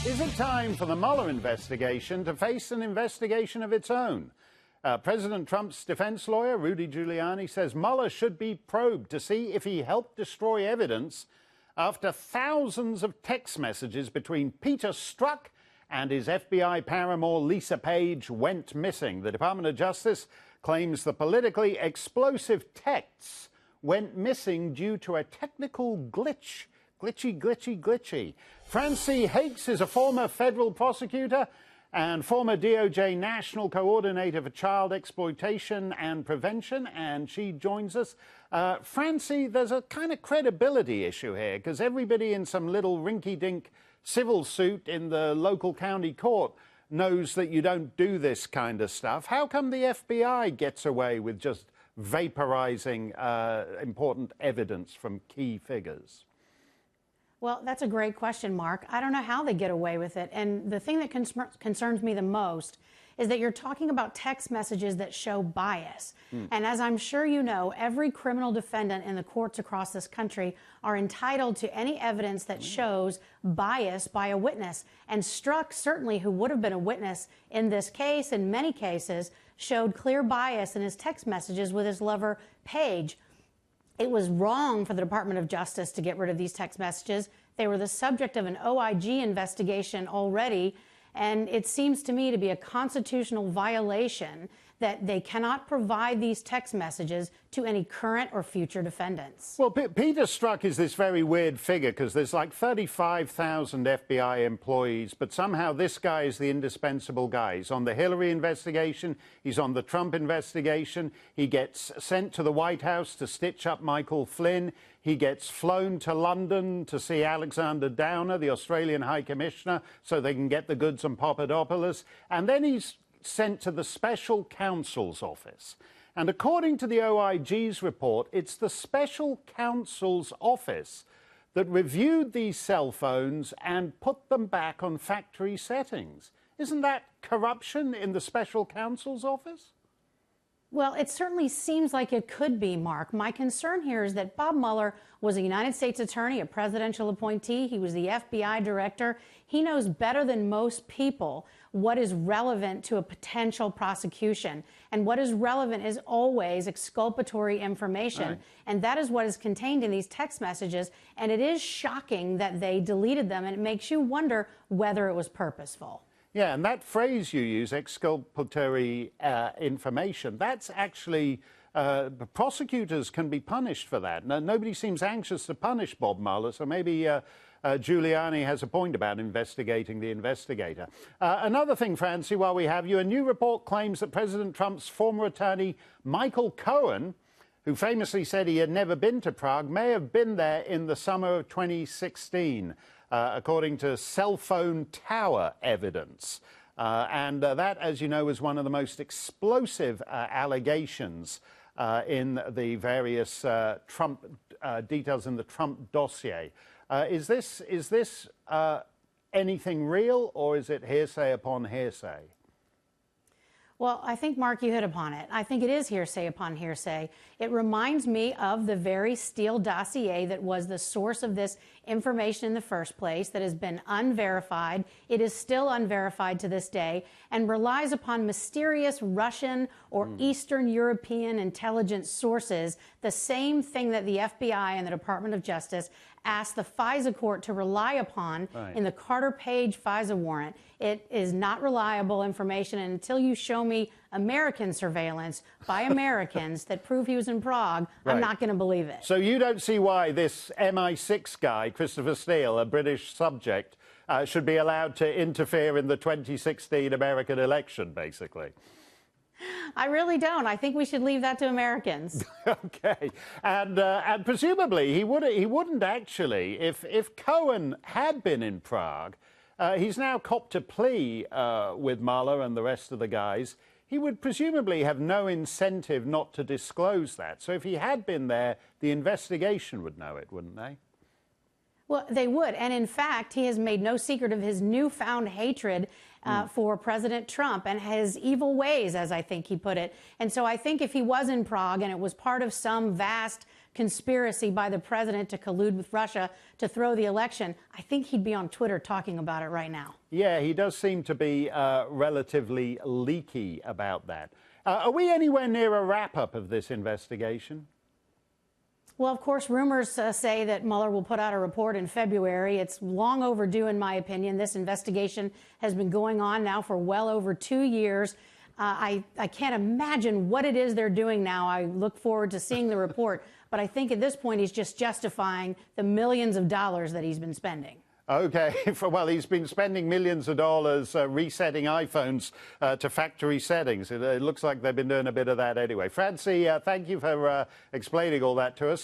Is it time for the Mueller investigation to face an investigation of its own? President Trump's defense lawyer, Rudy Giuliani, says Mueller should be probed to see if he helped destroy evidence after thousands of text messages between Peter Strzok and his FBI paramour Lisa Page went missing. The Department of Justice claims the politically explosive texts went missing due to a technical glitch. Glitchy. Francey Hakes is a former federal prosecutor and former DOJ National Coordinator for Child Exploitation and Prevention, and she joins us. Francey, there's a kind of credibility issue here, because everybody in some little rinky-dink civil suit in the local county court knows that you don't do this kind of stuff. How come the FBI gets away with just vaporizing important evidence from key figures? Well, that's a great question, Mark. I don't know how they get away with it. And the thing that concerns me the most is that you're talking about text messages that show bias. And as I'm sure you know, every criminal defendant in the courts across this country are entitled to any evidence that shows bias by a witness. And Strzok, certainly, who would have been a witness in this case, in many cases, showed clear bias in his text messages with his lover, Page. It was wrong for the Department of Justice to get rid of these text messages. They were the subject of an OIG investigation already, and it seems to me to be a constitutional violation that they cannot provide these text messages to any current or future defendants. Well, Peter Strzok is this very weird figure because there's like 35,000 FBI employees, but somehow this guy is the indispensable guy. He's on the Hillary investigation. He's on the Trump investigation. He gets sent to the White House to stitch up Michael Flynn. He gets flown to London to see Alexander Downer, the Australian High Commissioner, so they can get the goods on Papadopoulos. And then he's sent to the special counsel's office. And according to the OIG's report, it's the special counsel's office that reviewed these cell phones and put them back on factory settings. Isn't that corruption in the special counsel's office? Well, it certainly seems like it could be, Mark. My concern here is that Bob Mueller was a United States attorney, a presidential appointee. He was the FBI director. He knows better than most people what is relevant to a potential prosecution. And what is relevant is always exculpatory information. Right. And that is what is contained in these text messages. And it is shocking that they deleted them. And it makes you wonder whether it was purposeful. Yeah, and that phrase you use, exculpatory information, that's actually, prosecutors can be punished for that. Now, nobody seems anxious to punish Bob Mueller, so maybe Giuliani has a point about investigating the investigator. Another thing, Francey, while we have you, a new report claims that President Trump's former attorney, Michael Cohen, who famously said he had never been to Prague, may have been there in the summer of 2016. According to cell phone tower evidence. And that, as you know, was one of the most explosive allegations in the various Trump details in the Trump dossier. Is this anything real, or is it hearsay upon hearsay? Well, I think, Mark, you hit upon it. I think it is hearsay upon hearsay. It reminds me of the very Steele dossier that was the source of this information in the first place, that has been unverified. It is still unverified to this day and relies upon mysterious Russian or Eastern European intelligence sources, the same thing that the FBI and the Department of Justice asked the FISA court to rely upon in the Carter Page FISA warrant. It is not reliable information, and until you show me American surveillance by Americans that prove he was in Prague, I'm not going to believe it. So you don't see why this MI6 guy, Christopher Steele, a British subject, should be allowed to interfere in the 2016 American election, basically? I really don't. I think we should leave that to Americans. Okay. And presumably he wouldn't actually, if Cohen had been in Prague, he's now copped a plea with Mueller and the rest of the guys. He would presumably have no incentive not to disclose that. So if he had been there, the investigation would know it, wouldn't they? Well, they would. And in fact, he has made no secret of his newfound hatred for President Trump and his evil ways, as I think he put it. And so I think if he was in Prague and it was part of some vast conspiracy by the president to collude with Russia to throw the election, I think he'd be on Twitter talking about it right now. Yeah, he does seem to be relatively leaky about that. Are we anywhere near a wrap-up of this investigation? Well, of course, rumors say that Mueller will put out a report in February. It's long overdue, in my opinion. This investigation has been going on now for well over 2 years. I can't imagine what it is they're doing now. I look forward to seeing the report. But I think at this point, he's just justifying the millions of dollars that he's been spending. Okay, well, he's been spending millions of dollars resetting iPhones to factory settings. It looks like they've been doing a bit of that anyway. Francey, thank you for explaining all that to us.